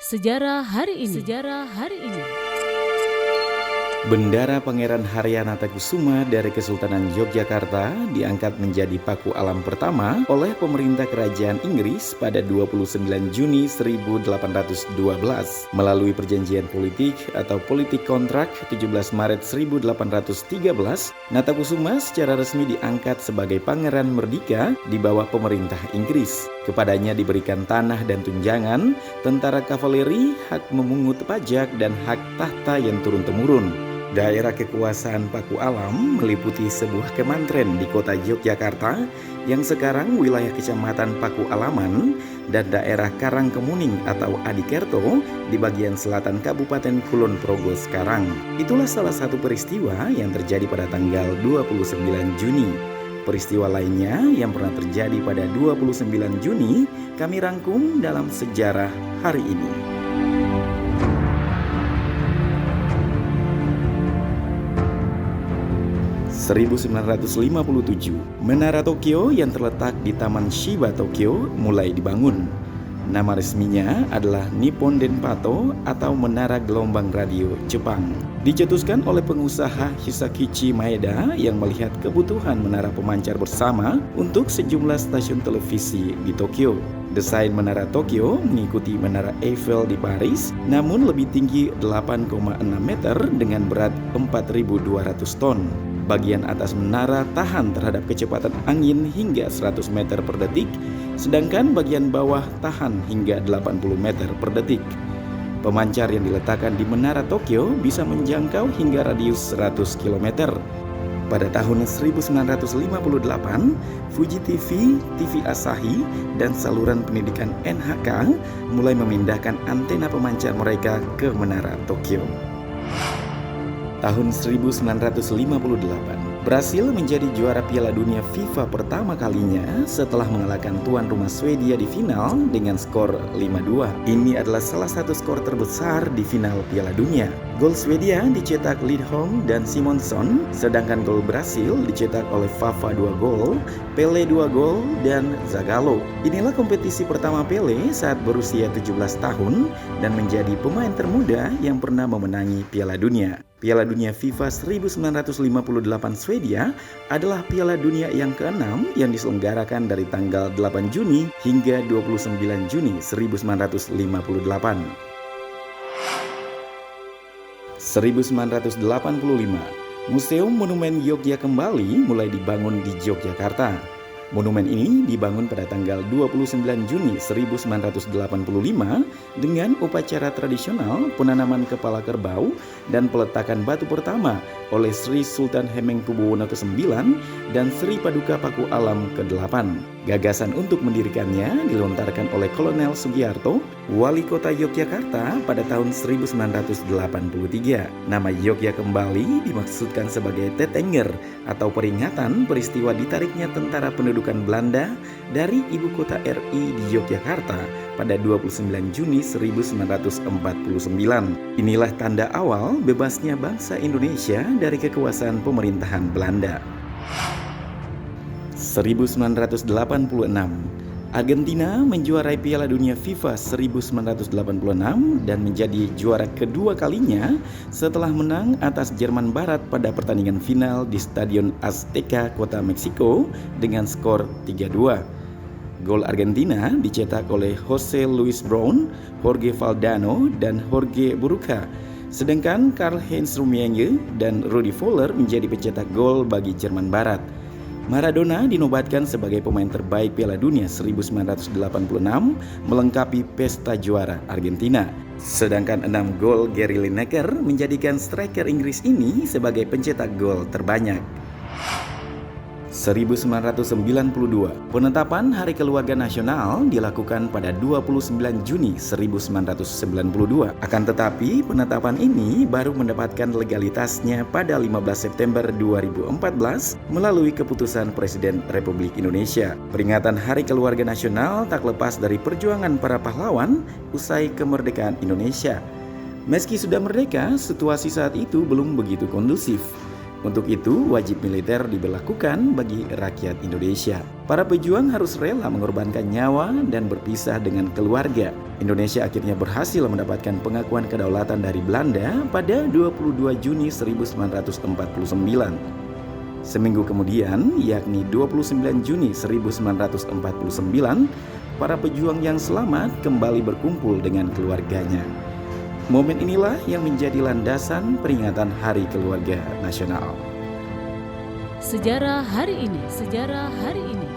Sejarah hari ini. Sejarah hari ini. Bendera Pangeran Haryanatakusuma dari Kesultanan Yogyakarta diangkat menjadi paku alam pertama oleh pemerintah Kerajaan Inggris pada 29 Juni 1812 melalui perjanjian politik atau politik kontrak 17 Maret 1813. Natakusuma secara resmi diangkat sebagai Pangeran Merdeka di bawah pemerintah Inggris. Kepadanya diberikan tanah dan tunjangan, tentara kavaleri, hak memungut pajak, dan hak tahta yang turun-temurun. Daerah kekuasaan Paku Alam meliputi sebuah kemantren di kota Yogyakarta yang sekarang wilayah kecamatan Paku Alaman dan daerah Karangkemuning atau Adikerto di bagian selatan Kabupaten Kulon Progo sekarang. Itulah salah satu peristiwa yang terjadi pada tanggal 29 Juni. Peristiwa lainnya yang pernah terjadi pada 29 Juni kami rangkum dalam sejarah hari ini. (1957), Menara Tokyo yang terletak di Taman Shiba Tokyo mulai dibangun. Nama resminya adalah Nippon Denpato atau Menara Gelombang Radio Jepang. Dicetuskan oleh pengusaha Hisakichi Maeda yang melihat kebutuhan menara pemancar bersama untuk sejumlah stasiun televisi di Tokyo. Desain Menara Tokyo mengikuti Menara Eiffel di Paris, namun lebih tinggi 8,6 meter dengan berat 4.200 ton. Bagian atas menara tahan terhadap kecepatan angin hingga 100 meter per detik, sedangkan bagian bawah tahan hingga 80 meter per detik. Pemancar yang diletakkan di Menara Tokyo bisa menjangkau hingga radius 100 km. Pada tahun 1958, Fuji TV, TV Asahi, dan saluran pendidikan NHK mulai memindahkan antena pemancar mereka ke Menara Tokyo. Tahun 1958, Brasil menjadi juara Piala Dunia FIFA pertama kalinya setelah mengalahkan tuan rumah Swedia di final dengan skor 5-2. Ini adalah salah satu skor terbesar di final Piala Dunia. Gol Swedia dicetak Lidholm dan Simonsson, sedangkan gol Brasil dicetak oleh Vava 2 gol, Pele 2 gol, dan Zagallo. Inilah kompetisi pertama Pele saat berusia 17 tahun dan menjadi pemain termuda yang pernah memenangi Piala Dunia. Piala Dunia FIFA 1958 Swedia adalah Piala Dunia yang ke-6 yang diselenggarakan dari tanggal 8 Juni hingga 29 Juni 1958. 1985, Museum Monumen Yogya kembali mulai dibangun di Yogyakarta. Monumen ini dibangun pada tanggal 29 Juni 1985 dengan upacara tradisional penanaman kepala kerbau dan peletakan batu pertama oleh Sri Sultan Hamengkubuwono ke-9 dan Sri Paduka Paku Alam ke-8. Gagasan untuk mendirikannya dilontarkan oleh Kolonel Sugiarto, Wali Kota Yogyakarta pada tahun 1983. Nama Yogya kembali dimaksudkan sebagai tetenger atau peringatan peristiwa ditariknya tentara pendudukan Belanda dari ibu kota RI di Yogyakarta pada 29 Juni 1949. Inilah tanda awal bebasnya bangsa Indonesia dari kekuasaan pemerintahan Belanda. 1986, Argentina menjuarai Piala Dunia FIFA 1986 dan menjadi juara kedua kalinya setelah menang atas Jerman Barat pada pertandingan final di Stadion Azteca, Kota Meksiko dengan skor 3-2. Gol Argentina dicetak oleh Jose Luis Brown, Jorge Valdano, dan Jorge Buruca. Sedangkan Karl-Heinz Rummenigge dan Rudi Voller menjadi pencetak gol bagi Jerman Barat. Maradona dinobatkan sebagai pemain terbaik Piala Dunia 1986 melengkapi pesta juara Argentina. Sedangkan 6 gol Gary Lineker menjadikan striker Inggris ini sebagai pencetak gol terbanyak. 1992, penetapan Hari Keluarga Nasional dilakukan pada 29 Juni 1992. Akan tetapi, penetapan ini baru mendapatkan legalitasnya pada 15 September 2014 melalui keputusan Presiden Republik Indonesia. Peringatan Hari Keluarga Nasional tak lepas dari perjuangan para pahlawan usai kemerdekaan Indonesia. Meski sudah merdeka, situasi saat itu belum begitu kondusif. Untuk itu, wajib militer diberlakukan bagi rakyat Indonesia. Para pejuang harus rela mengorbankan nyawa dan berpisah dengan keluarga. Indonesia akhirnya berhasil mendapatkan pengakuan kedaulatan dari Belanda pada 22 Juni 1949. Seminggu kemudian, yakni 29 Juni 1949, para pejuang yang selamat kembali berkumpul dengan keluarganya. Momen inilah yang menjadi landasan peringatan Hari Keluarga Nasional. Sejarah hari ini, sejarah hari ini.